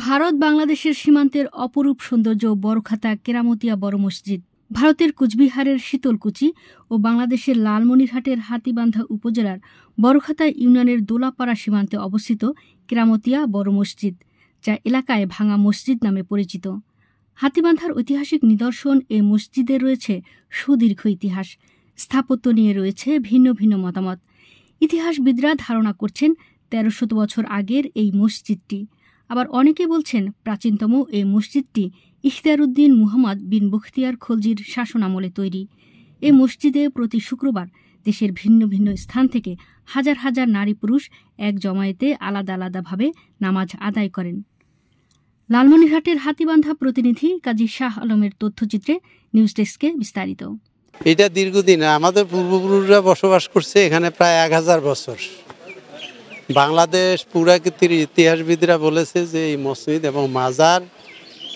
ভারত বাংলাদেশের সীমান্তের অপরূপ সৌন্দর্য বড়খাতা কেরামতিয়া বড় মসজিদ। ভারতের কুচবিহারের শীতলকুচি ও বাংলাদেশের লালমনিরহাটের হাতীবান্ধা উপজেলার বড়খাতা ইউনিয়নের দোলাপাড়া সীমান্তে অবস্থিত কেরামতিয়া বড় মসজিদ, যা এলাকায় ভাঙা মসজিদ নামে পরিচিত। হাতীবান্ধার ঐতিহাসিক নিদর্শন এ মসজিদের রয়েছে সুদীর্ঘ ইতিহাস। স্থাপত্য নিয়ে রয়েছে ভিন্ন ভিন্ন মতামত। ইতিহাসবিদরা ধারণা করছেন ১৩০০ বছর আগের এই মসজিদটি। আবার অনেকে বলছেন প্রাচীনতম এই মসজিদটি ইখতিয়ারউদ্দিন মুহাম্মদ বিন বখতিয়ার খলজির শাসনামলে তৈরি। এ মসজিদে প্রতি শুক্রবার দেশের ভিন্ন ভিন্ন স্থান থেকে হাজার হাজার নারী পুরুষ এক জমায়েতে আলাদা আলাদাভাবে নামাজ আদায় করেন। লালমনিরহাটের হাতীবান্ধা প্রতিনিধি কাজী শাহ আলমের তথ্যচিত্রে নিউজ ডেস্কে বিস্তারিত। এটা দীর্ঘদিন আমাদের পূর্বপুরুষরা বসবাস করছে এখানে প্রায় ১০০০ বছর। বাংলাদেশ পুরাকীর্তির ইতিহাসবিদরা বলেছে যে এই মসজিদ এবং মাজার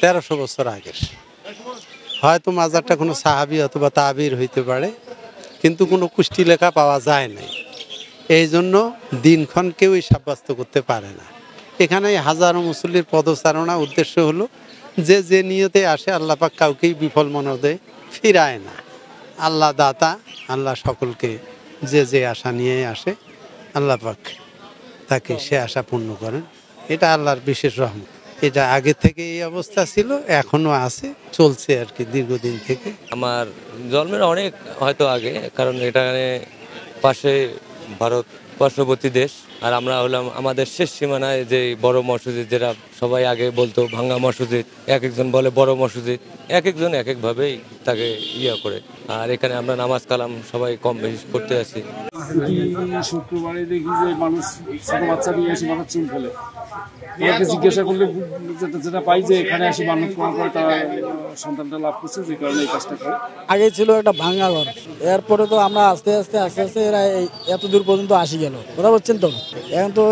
১৩০০ বছর আগের। হয়তো মাজারটা কোনো সাহাবি অথবা তাবির হইতে পারে, কিন্তু কোনো কুষ্টি লেখা পাওয়া যায় নাই। এই জন্য দিনক্ষণ কেউই সাব্যস্ত করতে পারে না। এখানে হাজারো মুসল্লির পদচারণা উদ্দেশ্য হলো যে নিয়তে আসে আল্লাহ পাক কাউকেই বিফল মনোদে ফিরায় না। আল্লাহ দাতা, আল্লাহ সকলকে যে আশা নিয়ে আসে আল্লাহ পাক তাকে সে আশা পূর্ণ করেন। এটা আল্লাহর বিশেষ রহমত। এটা আগে থেকে এই অবস্থা ছিল, এখনো আছে, চলছে আর কি দীর্ঘদিন থেকে। আমার জন্মের অনেক হয়তো আগে, কারণ এখানে পাশে ভারত পার্শ্ববর্তী দেশ, আর আমরা হলাম আমাদের শেষ সীমানায় যে বড় মসজিদ, যেটা সবাই আগে বলতো ভাঙ্গা মসজিদ, এক একজন বলে বড় মসজিদ, এক একজন এক একভাবেই তাকে করে। আর এখানে আমরা নামাজ কালাম সবাই কম বেশি করতে আছি। শুক্রবারে দেখি যে মানুষ ছোট বাচ্চা নিয়ে এসে মাথার চুল ফেলে। আমাকে জিজ্ঞাসা করলে যেটা পাই যে এখানে এসে মানত করার পরে তারা সন্তানটা লাভ করছে, যে কারণে এই কাজটা করে। আগে ছিল একটা ভাঙ্গা ঘর, এরপরে তো আমরা আস্তে আস্তে এরা এত দূর পর্যন্ত আসি গেল, ওরা বলছেন তো এখন তো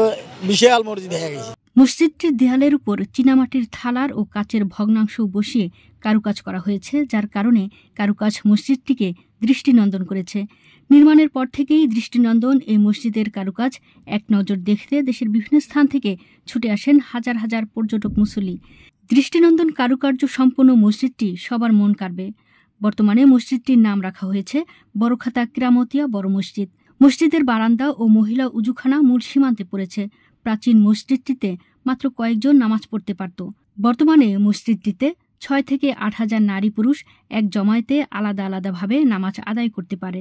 বিশাল মসজিদ হয়ে গেছে। মসজিদটির দেয়ালের উপর চীনামাটির থালার ও কাচের ভগ্নাংশ বসিয়ে কারুকাজ করা হয়েছে, যার কারণে কারুকাজ মসজিদটিকে দৃষ্টিনন্দন করেছে। নির্মাণের পর থেকেই দৃষ্টিনন্দন এই মসজিদের কারুকাজ এক নজর দেখতে দেশের বিভিন্ন স্থান থেকে ছুটে আসেন হাজার হাজার পর্যটক মুসল্লি। দৃষ্টিনন্দন কারুকার্য সম্পন্ন মসজিদটি সবার মন কাড়বে। বর্তমানে মসজিদটির নাম রাখা হয়েছে বড়খাতা কেরামতিয়া বড় মসজিদ। মসজিদের বারান্দা ও মহিলা উজুখানা মূল সীমান্তে পড়েছে। প্রাচীন মসজিদটিতে মাত্র কয়েকজন নামাজ পড়তে পারত। বর্তমানে মসজিদটিতে ৬ থেকে ৮ হাজার নারী পুরুষ এক জমায়েতে আলাদা আলাদাভাবে নামাজ আদায় করতে পারে।